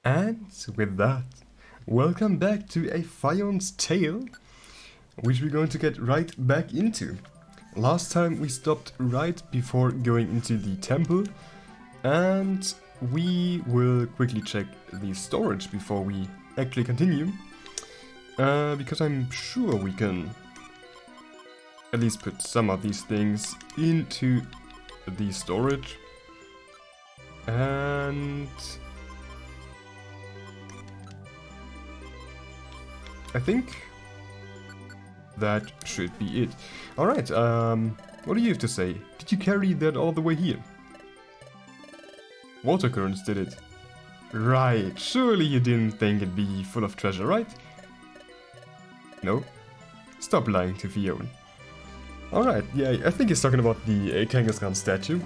And with that, welcome back to a Phione's Tale, which we're going to get right back into. Last time we stopped right before going into the temple, and we will quickly check the storage before we actually continue, because I'm sure we can at least put some of these things into the storage, and I think that should be it. Alright, what do you have to say? Did you carry that all the way here? Water currents did it. Right, surely you didn't think it'd be full of treasure, right? No? Stop lying to Phione. Alright, yeah, I think he's talking about the Kangaskhan statue.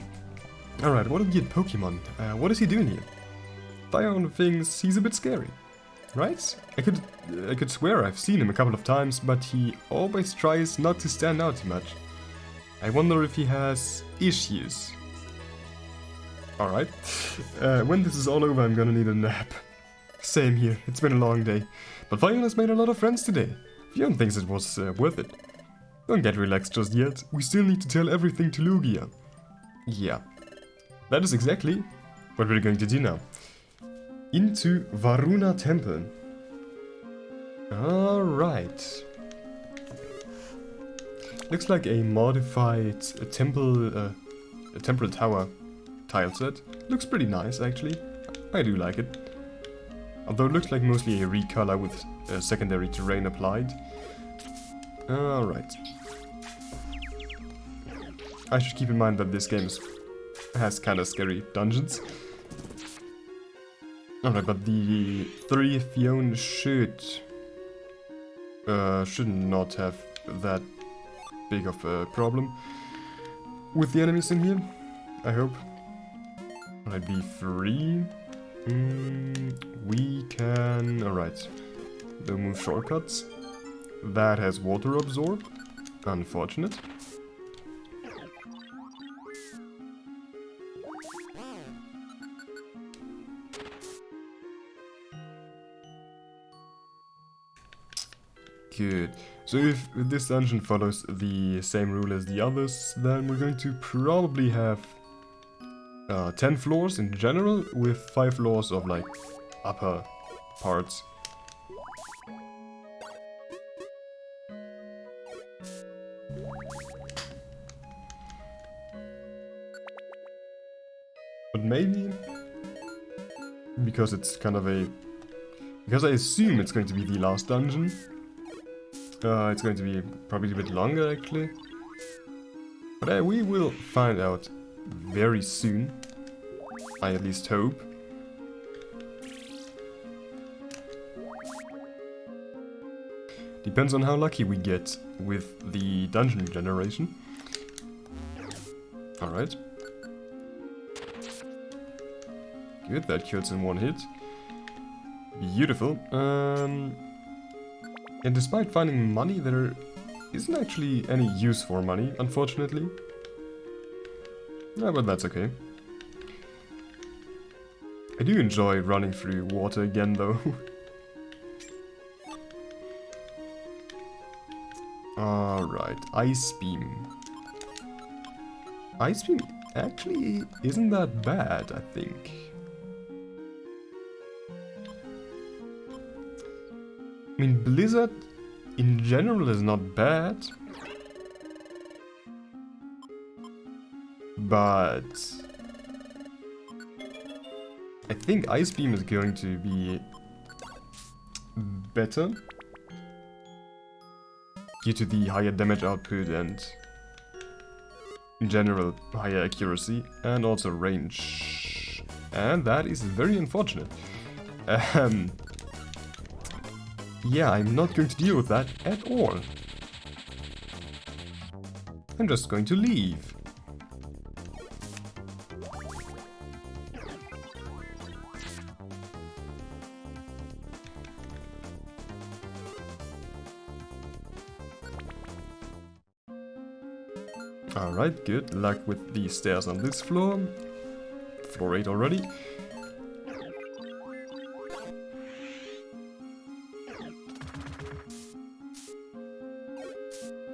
Alright, what a weird Pokemon. What is he doing here? Phione thinks he's a bit scary. Right? I could swear I've seen him a couple of times, but he always tries not to stand out too much. I wonder if he has issues. Alright. When this is all over, I'm gonna need a nap. Same here, it's been a long day. But Phione has made a lot of friends today. Phione thinks it was worth it. Don't get relaxed just yet, we still need to tell everything to Lugia. Yeah. That is exactly what we're going to do now. Into Varuna Temple. Alright. Looks like a modified temple tower tile set. Looks pretty nice actually. I do like it. Although it looks like mostly a recolor with secondary terrain applied. Alright. I should keep in mind that this game has kinda scary dungeons. Alright, but the 3 Phione should not have that big of a problem with the enemies in here, I hope. Alright, B3. We can... Alright. Don't move shortcuts. That has water absorb. Unfortunate. Good. So if this dungeon follows the same rule as the others, then we're going to probably have 10 floors in general, with 5 floors of like upper parts. But maybe, because it's kind of because I assume it's going to be the last dungeon, it's going to be probably a bit longer actually. But we will find out very soon. I at least hope. Depends on how lucky we get with the dungeon generation. Alright. Good, that kills in one hit. Beautiful. And despite finding money, there isn't actually any use for money, unfortunately. Yeah, but that's okay. I do enjoy running through water again, though. Alright, Ice Beam. Ice Beam actually isn't that bad, I think. I mean, Blizzard in general is not bad, but I think Ice Beam is going to be better due to the higher damage output and in general higher accuracy and also range, and that is very unfortunate. Yeah, I'm not going to deal with that at all. I'm just going to leave. Alright, good luck with the stairs on this floor. Floor 8 already.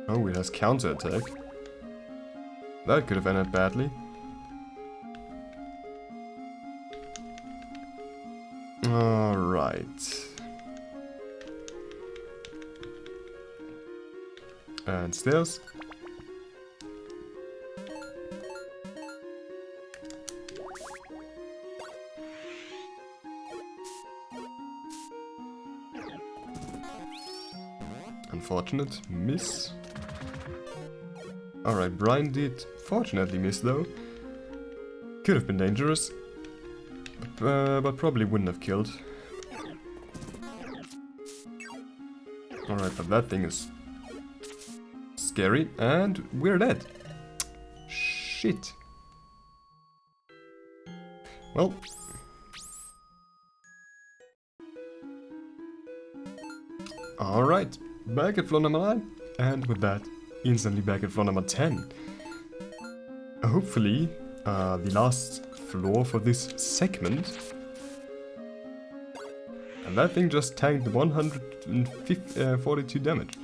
Oh, it has counter-attack. That could have ended badly. Alright. And stairs. Unfortunate miss. Alright, Brian did fortunately miss though. Could have been dangerous. But probably wouldn't have killed. Alright, but that thing is scary, and we're dead. Shit. Well. Alright, back at floor number 9, and with that, instantly back at floor number 10. Hopefully, the last floor for this segment. And that thing just tanked 142 damage.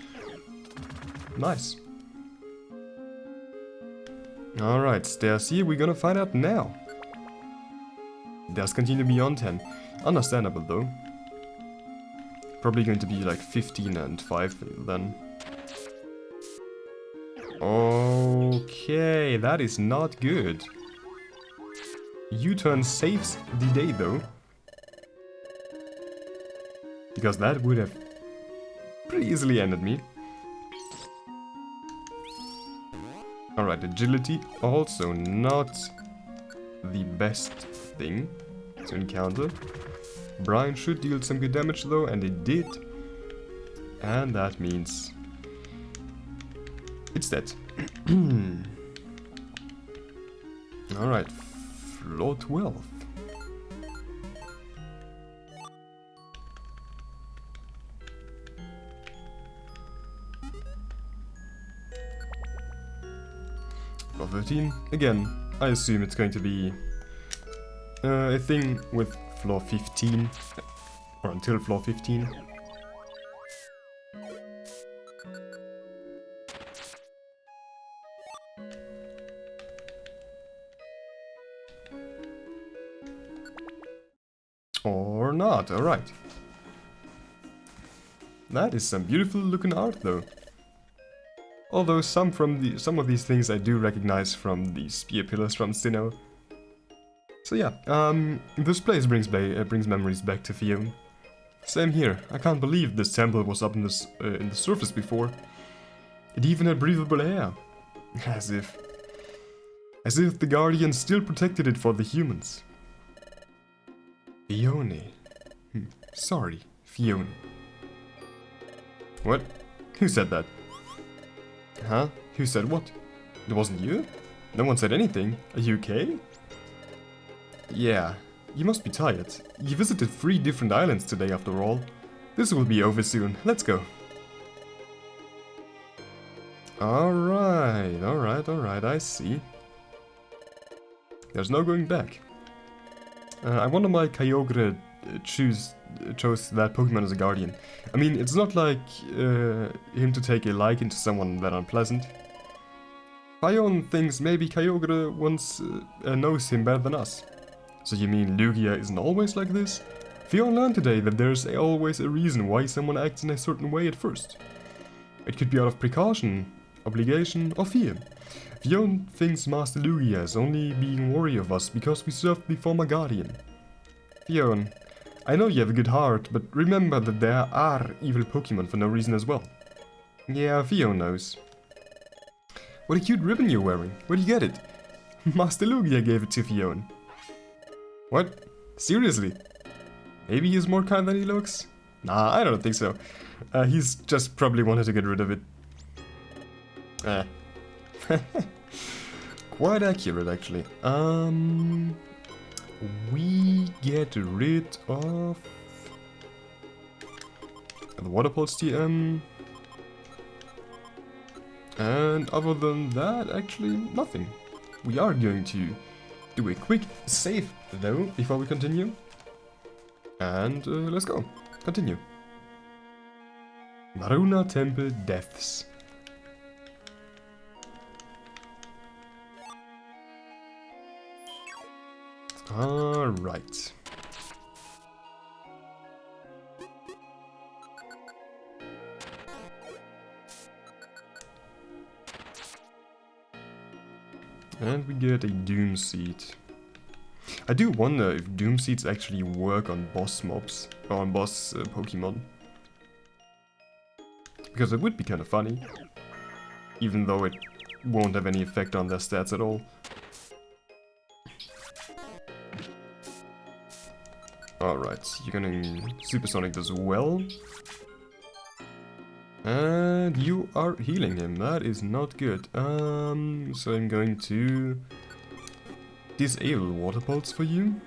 Nice. Alright, stairs here, we're gonna find out now. Does continue beyond 10. Understandable though. Probably going to be like 15 and 5 then. Okay, that is not good. U-turn saves the day though. Because that would have pretty easily ended me. Alright, agility also not the best thing to encounter. Brian should deal some good damage though, and it did. And that means it's dead. Alright, floor 12. Floor 13. Again, I assume it's going to be a thing with floor 15, or until floor 15. Or not, alright. That is some beautiful looking art though. Although some of these things I do recognize from the spear pillars from Sinnoh. So yeah, this place brings memories back to Phione. Same here. I can't believe this temple was up in the surface before. It even had breathable air, as if the Guardians still protected it for the humans. Phione. Sorry, Phione. What? Who said that? Huh? Who said what? It wasn't you? No one said anything. Are you okay? Yeah, you must be tired. You visited 3 different islands today after all. This will be over soon. Let's go. Alright, I see. There's no going back. I wonder why Kyogre chose that Pokemon as a guardian. I mean, it's not like him to take a liking to someone that unpleasant. Phione thinks maybe Kyogre knows him better than us. So you mean Lugia isn't always like this? Phione learned today that there's always a reason why someone acts in a certain way at first. It could be out of precaution, obligation, or fear. Phione thinks Master Lugia is only being wary of us because we served the former guardian. Phione, I know you have a good heart, but remember that there are evil Pokemon for no reason as well. Yeah, Phione knows. What a cute ribbon you're wearing. Where'd you get it? Master Lugia gave it to Phione. What? Seriously? Maybe he's more kind than he looks? Nah, I don't think so. He's just probably wanted to get rid of it. Quite accurate, actually. We get rid of the water pulse TM. And other than that, actually nothing. We are going to do a quick save though before we continue. And let's go. Continue. Maruna Temple Deaths. Alright. And we get a Doom Seed. I do wonder if Doom Seeds actually work on boss mobs, or on boss Pokemon. Because it would be kind of funny, even though it won't have any effect on their stats at all. Alright, you're gonna Supersonic as well. And you are healing him, that is not good. So I'm going to disable Water Pulse for you.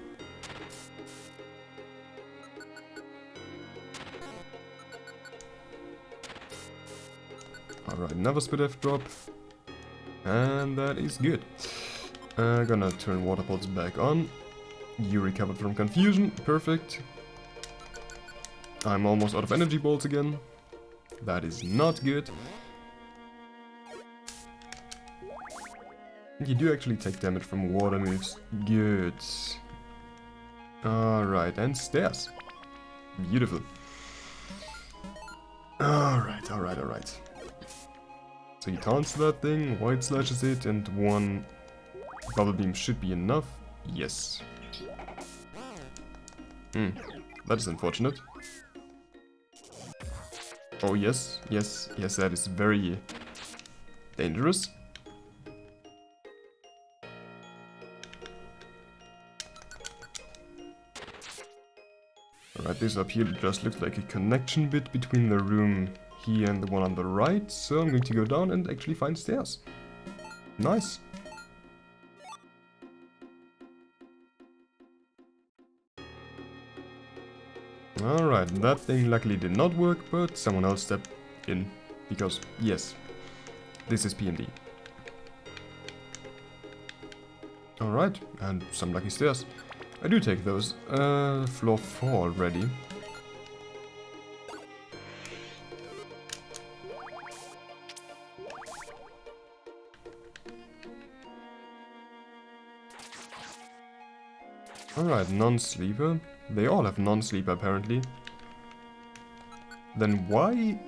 Alright, another Spit F drop. And that is good. Gonna turn Water Pulse back on. You recovered from confusion, perfect. I'm almost out of energy bolts again. That is not good. You do actually take damage from water moves. Good. Alright, and stairs. Beautiful. Alright. So he taunts that thing, white slashes it, and one bubble beam should be enough. Yes. That is unfortunate. Oh yes, that is very dangerous. Alright, this up here just looks like a connection bit between the room here and the one on the right, so I'm going to go down and actually find stairs. Nice. Alright, that thing luckily did not work, but someone else stepped in. Because, yes, this is P&D. Alright, and some lucky stairs. I do take those. Floor 4 already. Alright, non-sleeper. They all have non-sleeper apparently. Then why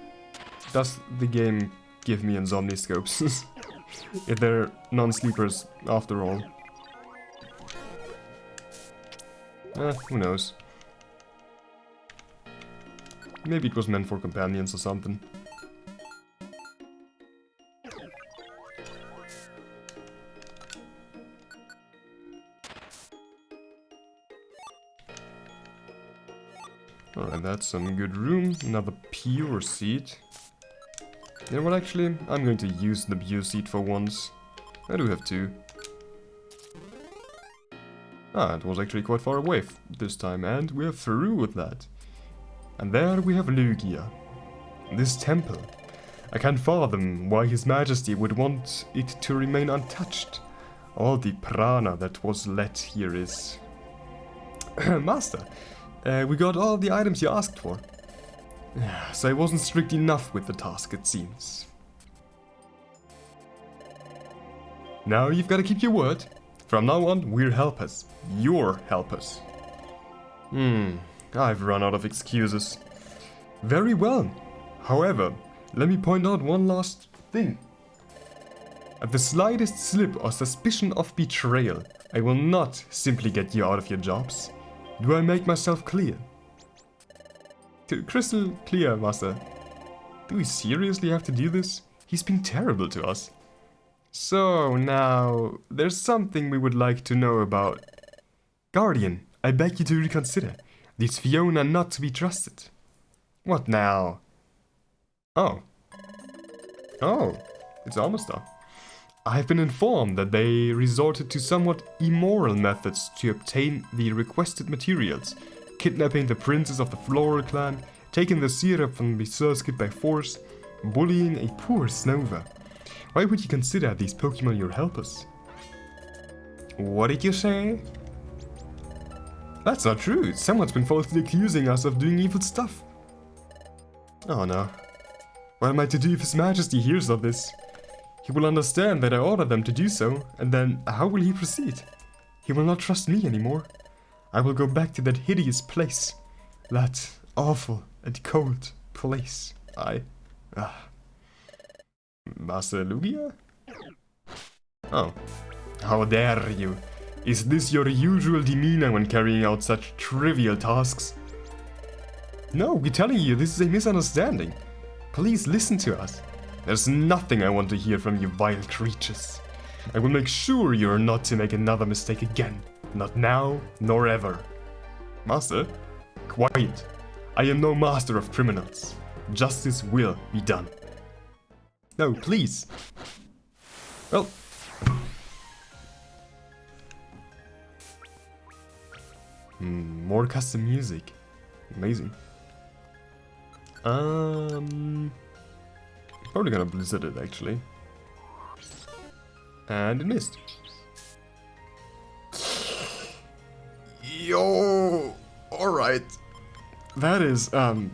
does the game give me insomniscopes? If they're non-sleepers after all. Who knows. Maybe it was meant for companions or something. Alright, that's some good room. Another pure seed. Yeah, well actually, I'm going to use the pure seed for once. I do have two. It was actually quite far away this time, and we're through with that. And there we have Lugia. This temple. I can't fathom why His Majesty would want it to remain untouched. All the prana that was let here is... Master, we got all the items you asked for. So I wasn't strict enough with the task, it seems. Now you've got to keep your word. From now on, we're helpers. Your helpers. I've run out of excuses. Very well. However, let me point out one last thing. At the slightest slip or suspicion of betrayal, I will not simply get you out of your jobs. Do I make myself clear? Crystal clear, Master. Do we seriously have to do this? He's been terrible to us. So, now, there's something we would like to know about. Guardian, I beg you to reconsider. These Phione are not to be trusted. What now? Oh, it's Almastar. I've been informed that they resorted to somewhat immoral methods to obtain the requested materials, kidnapping the princess of the Floral clan, taking the syrup from the Surskit by force, bullying a poor Snova. Why would you consider these Pokemon your helpers? What did you say? That's not true. Someone's been falsely accusing us of doing evil stuff. Oh no. What am I to do if His Majesty hears of this? He will understand that I ordered them to do so, and then how will he proceed? He will not trust me anymore. I will go back to that hideous place. That awful and cold place. Master Lugia? Oh. How dare you? Is this your usual demeanor when carrying out such trivial tasks? No, we're telling you this is a misunderstanding. Please listen to us. There's nothing I want to hear from you vile creatures. I will make sure you are not to make another mistake again. Not now, nor ever. Master? Quiet. I am no master of criminals. Justice will be done. No, please. Well. More custom music. Amazing. Probably gonna blizzard it actually. And it missed. Yo! Alright. That is, that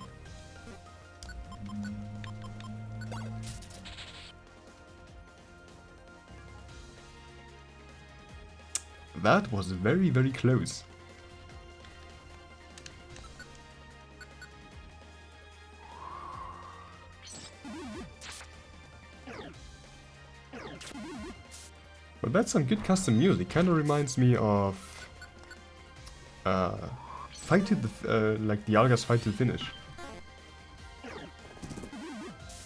was very, very close. But that's some good custom music. Kinda reminds me of Fight to the like the Alga's Fight to Finish.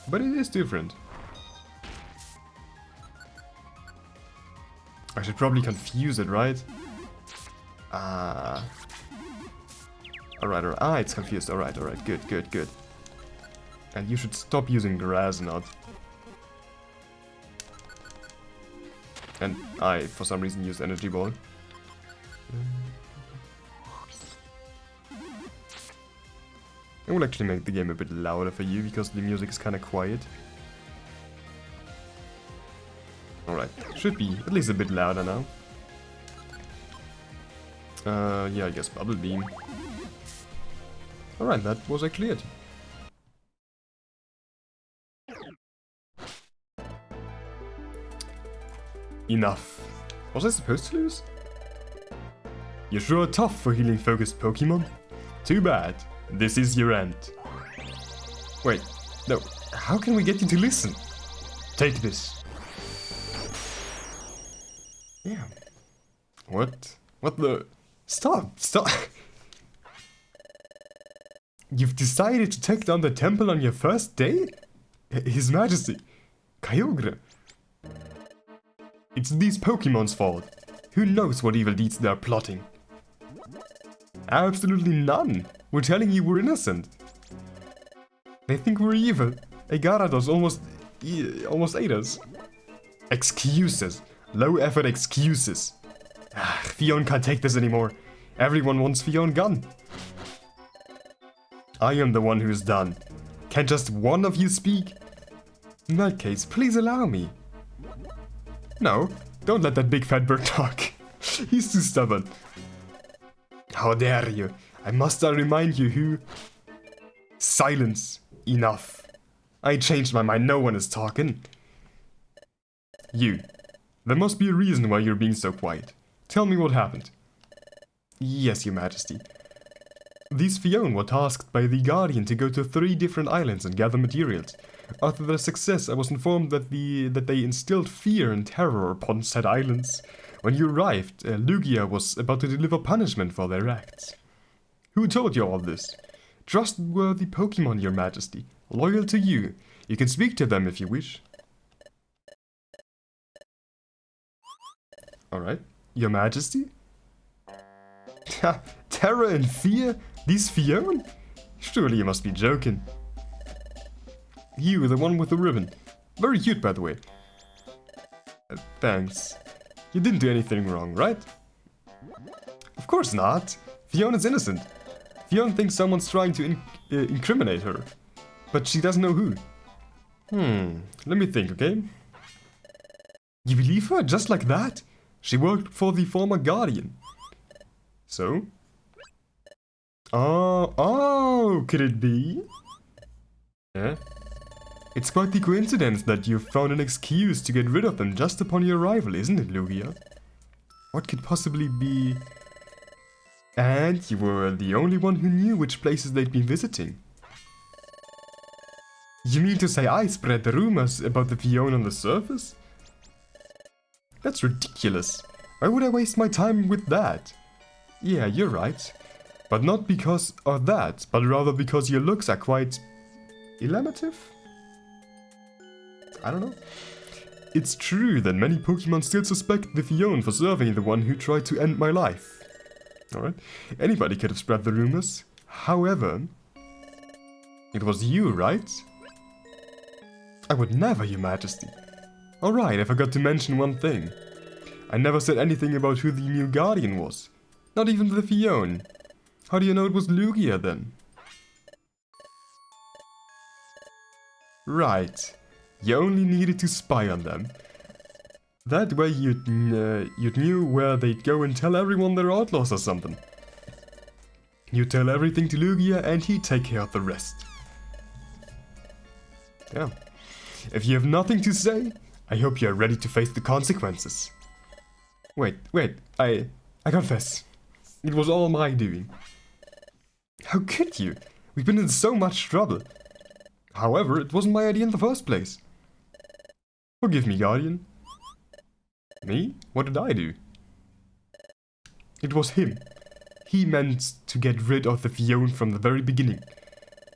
But it is different. I should probably confuse it, right? Alright, alright. Ah, it's confused. Alright, good. And you should stop using grass now. And I, for some reason, used Energy Ball. I will actually make the game a bit louder for you, because the music is kind of quiet. Alright, should be at least a bit louder now. Yeah, I guess Bubble Beam. Alright, that was actually it. Enough. Was I supposed to lose? You're sure tough for healing focused Pokemon. Too bad. This is your end. Wait, no. How can we get you to listen? Take this. Yeah. What? What the? Stop! You've decided to take down the temple on your first day? His Majesty. Kyogre. It's these Pokemon's fault. Who knows what evil deeds they're plotting? Absolutely none. We're telling you we're innocent. They think we're evil. A Gyarados almost ate us. Excuses. Low effort excuses. Phione can't take this anymore. Everyone wants Phione gone. I am the one who's done. Can just one of you speak? In that case, please allow me. No, don't let that big fat bird talk. He's too stubborn. How dare you? I remind you who... Silence. Enough. I changed my mind, no one is talking. You. There must be a reason why you're being so quiet. Tell me what happened. Yes, Your Majesty. These Phione were tasked by the Guardian to go to 3 different islands and gather materials. After their success, I was informed that they instilled fear and terror upon said islands. When you arrived, Lugia was about to deliver punishment for their acts. Who told you all this? Trustworthy Pokemon, Your Majesty. Loyal to you. You can speak to them if you wish. Alright. Your Majesty? Terror and fear? These Phione? Surely you must be joking. You, the one with the ribbon. Very cute, by the way. Thanks. You didn't do anything wrong, right? Of course not. Phione is innocent. Phione thinks someone's trying to incriminate her. But she doesn't know who. Let me think, okay? You believe her just like that? She worked for the former Guardian. So? Oh, could it be? Yeah? It's quite the coincidence that you've found an excuse to get rid of them just upon your arrival, isn't it, Lugia? What could possibly be... And you were the only one who knew which places they'd been visiting. You mean to say I spread the rumors about the Phione on the surface? That's ridiculous. Why would I waste my time with that? Yeah, you're right. But not because of that, but rather because your looks are quite... illuminative? I don't know. It's true that many Pokemon still suspect the Phione for serving the one who tried to end my life. Alright, anybody could have spread the rumors. However, it was you, right? I would never, Your Majesty. Alright, I forgot to mention one thing. I never said anything about who the new Guardian was. Not even the Phione. How do you know it was Lugia then? Right. You only needed to spy on them. That way you'd knew where they'd go and tell everyone they're outlaws or something. You tell everything to Lugia and he'd take care of the rest. Yeah. If you have nothing to say, I hope you're ready to face the consequences. Wait, I confess. It was all my doing. How could you? We've been in so much trouble. However, it wasn't my idea in the first place. Forgive me, Guardian. Me? What did I do? It was him. He meant to get rid of the Phione from the very beginning.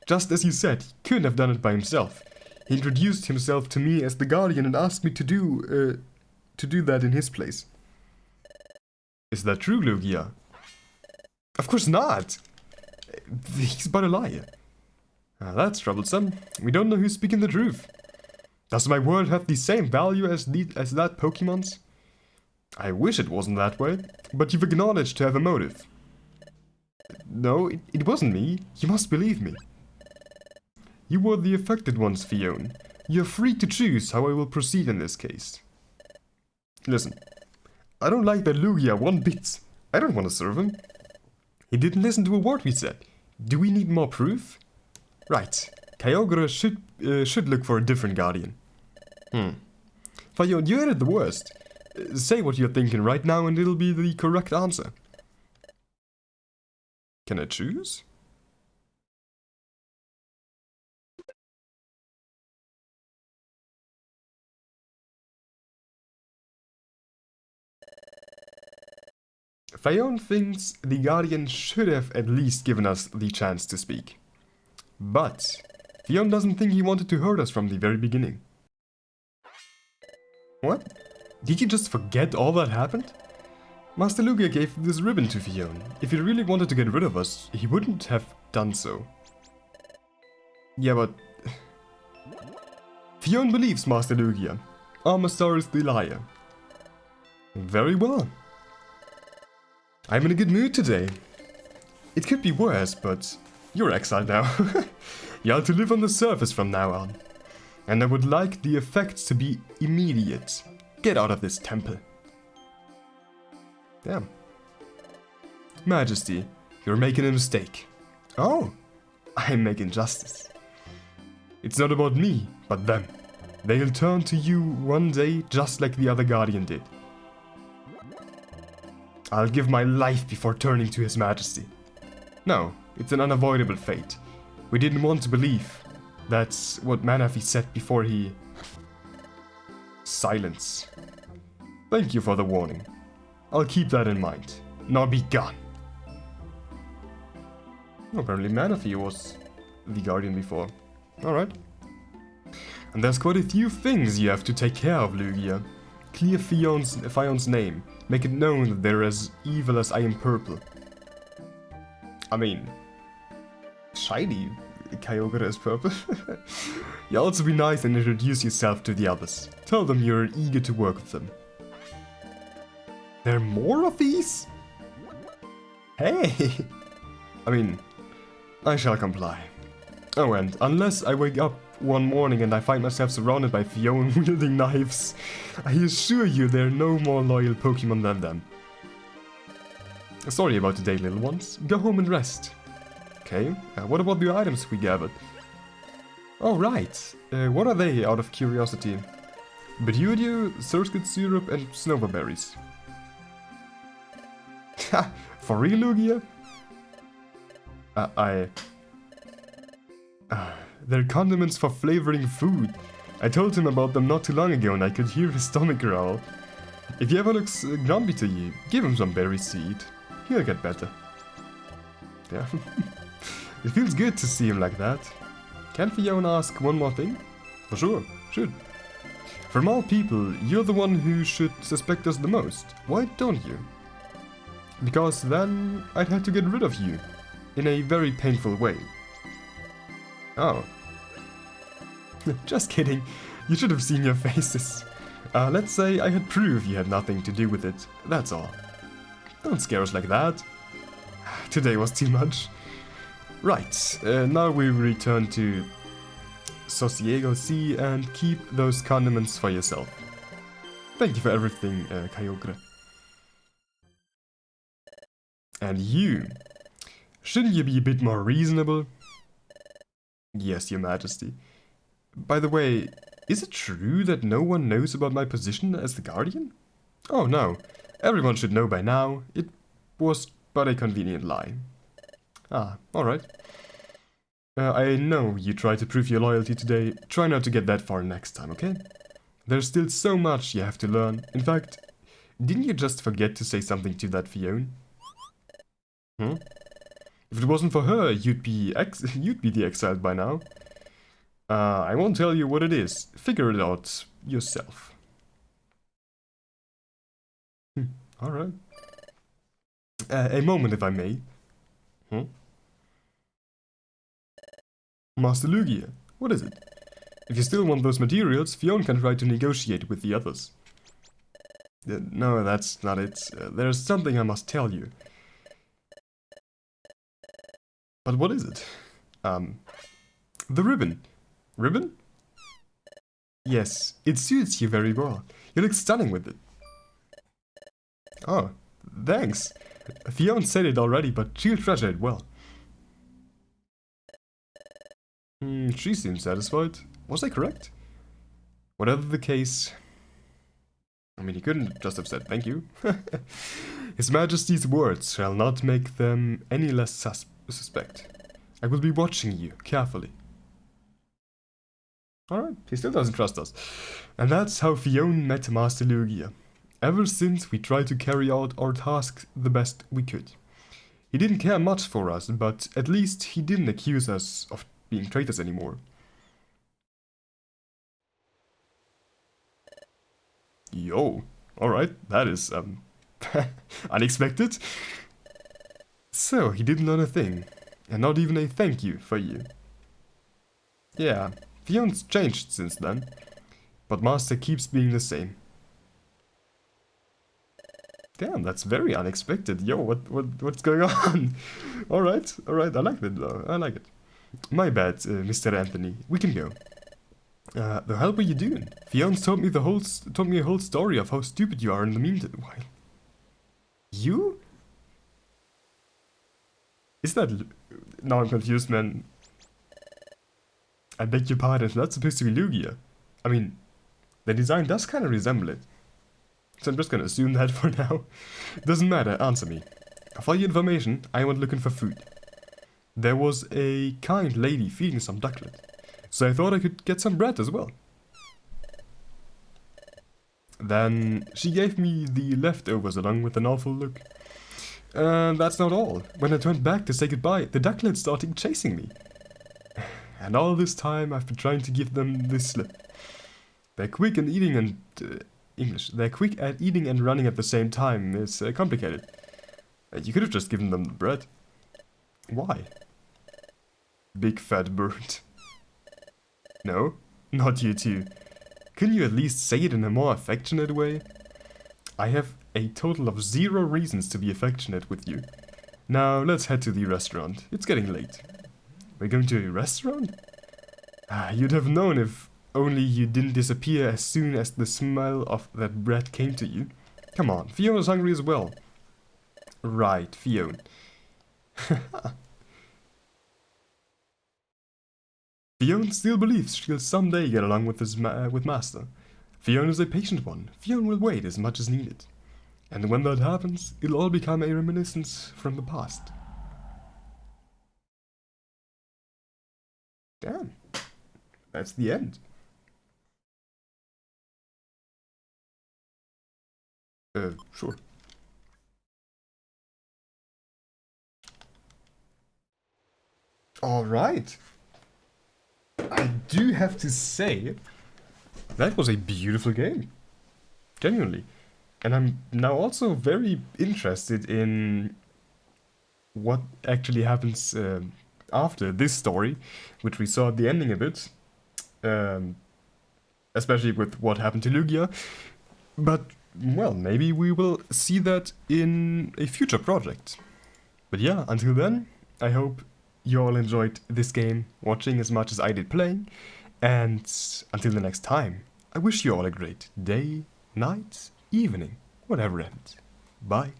Just as you said, he couldn't have done it by himself. He introduced himself to me as the Guardian and asked me to do that in his place. Is that true, Lugia? Of course not! He's but a liar. That's troublesome. We don't know who's speaking the truth. Does my word have the same value as that Pokemon's? I wish it wasn't that way, but you've acknowledged to have a motive. No, it wasn't me. You must believe me. You were the affected ones, Phione. You're free to choose how I will proceed in this case. Listen, I don't like that Lugia one bit. I don't want to serve him. He didn't listen to a word we said. Do we need more proof? Right, Kyogre should look for a different Guardian. Phione, you had it the worst. Say what you're thinking right now and it'll be the correct answer. Can I choose? Phione thinks the Guardian should have at least given us the chance to speak. But Phione doesn't think he wanted to hurt us from the very beginning. What? Did you just forget all that happened? Master Lugia gave this ribbon to Phione. If he really wanted to get rid of us, he wouldn't have done so. Yeah, but... Phione believes Master Lugia. Armastar is the liar. Very well. I'm in a good mood today. It could be worse, but you're exiled now. You have to live on the surface from now on. And I would like the effects to be immediate. Get out of this temple. Damn. Majesty, you're making a mistake. Oh, I'm making justice. It's not about me, but them. They'll turn to you one day just like the other Guardian did. I'll give my life before turning to His Majesty. No, it's an unavoidable fate. We didn't want to believe. That's what Manaphy said before he... Silence. Thank you for the warning. I'll keep that in mind. Now be gone. Apparently Manaphy was the Guardian before. Alright. And there's quite a few things you have to take care of, Lugia. Clear Phione's name. Make it known that they're as evil as I am purple. I mean... Shiny Kyogre is purple. You also be nice and introduce yourself to the others. Tell them you're eager to work with them. There are more of these? Hey! I mean, I shall comply. Oh, and unless I wake up one morning and I find myself surrounded by Phione wielding knives, I assure you there are no more loyal Pokemon than them. Sorry about today, little ones. Go home and rest. Okay, what about the items we gathered? Oh, right. What are they, out of curiosity? Betudio, Surskit Syrup, and Snowberries. For real, Lugia? They're condiments for flavoring food. I told him about them not too long ago and I could hear his stomach growl. If he ever looks grumpy to you, give him some berry seed. He'll get better. Yeah. It feels good to see him like that. Can Phione ask one more thing? For sure, should. From all people, you're the one who should suspect us the most. Why don't you? Because then I'd have to get rid of you. In a very painful way. Oh. Just kidding. You should have seen your faces. Let's say I had proof you had nothing to do with it. That's all. Don't scare us like that. Today was too much. Right, now we return to Sosiego Sea and keep those condiments for yourself. Thank you for everything, Kyogre. And you. Shouldn't you be a bit more reasonable? Yes, Your Majesty. By the way, is it true that no one knows about my position as the Guardian? Oh no, everyone should know by now. It was but a convenient lie. Ah, alright. I know you tried to prove your loyalty today. Try not to get that far next time, okay? There's still so much you have to learn. In fact, didn't you just forget to say something to that Phione? Hmm? If it wasn't for her, you'd be the exiled by now. I won't tell you what it is. Figure it out yourself. Alright. A moment, if I may. Master Lugia, what is it? If you still want those materials, Phione can try to negotiate with the others. No, that's not it. There's something I must tell you. But what is it? The ribbon. Ribbon? Yes, it suits you very well. You look stunning with it. Oh, thanks. Phione said it already, but she'll treasure it well. She seems satisfied. Was I correct? Whatever the case... I mean, he couldn't just have said thank you. His Majesty's words shall not make them any less suspect. I will be watching you carefully. Alright, he still doesn't trust us. And that's how Phione met Master Lugia. Ever since, we tried to carry out our task the best we could. He didn't care much for us, but at least he didn't accuse us of being traitors anymore. Yo, alright, that is, unexpected. So, he didn't learn a thing, and not even a thank you for you. Yeah, Phione's changed since then, but Master keeps being the same. Damn, that's very unexpected. Yo, what's going on? Alright, I like it though, I like it. My bad, Mr. Anthony, we can go. The hell were you doing? Phione's told me a whole story of how stupid you are in the meanwhile. You? Is that... Now I'm confused, man. I beg your pardon, it's not supposed to be Lugia. I mean, the design does kind of resemble it. So I'm just gonna assume that for now. Doesn't matter, answer me. For your information, I went looking for food. There was a kind lady feeding some ducklet, so I thought I could get some bread as well. Then she gave me the leftovers along with an awful look. And that's not all. When I turned back to say goodbye, the ducklet started chasing me. And all this time I've been trying to give them this slip. They're quick at eating and... They're quick at eating and running at the same time. It's complicated. You could have just given them the bread. Why? Big fat bird. No, not you too. Couldn't you at least say it in a more affectionate way? I have a total of 0 reasons to be affectionate with you. Now let's head to the restaurant. It's getting late. We're going to a restaurant? You'd have known if only you didn't disappear as soon as the smell of that bread came to you. Come on, Phione's hungry as well. Right, Phione. Phione still believes she'll someday get along with Master. Phione is a patient one. Phione will wait as much as needed. And when that happens, it'll all become a reminiscence from the past. Damn. That's the end. Sure. Alright. I do have to say, that was a beautiful game. Genuinely. And I'm now also very interested in what actually happens after this story, which we saw at the ending a bit. Especially with what happened to Lugia. But, well, maybe we will see that in a future project. But yeah, until then, I hope you all enjoyed this game, watching as much as I did playing. And until the next time, I wish you all a great day, night, evening, whatever ends. Bye.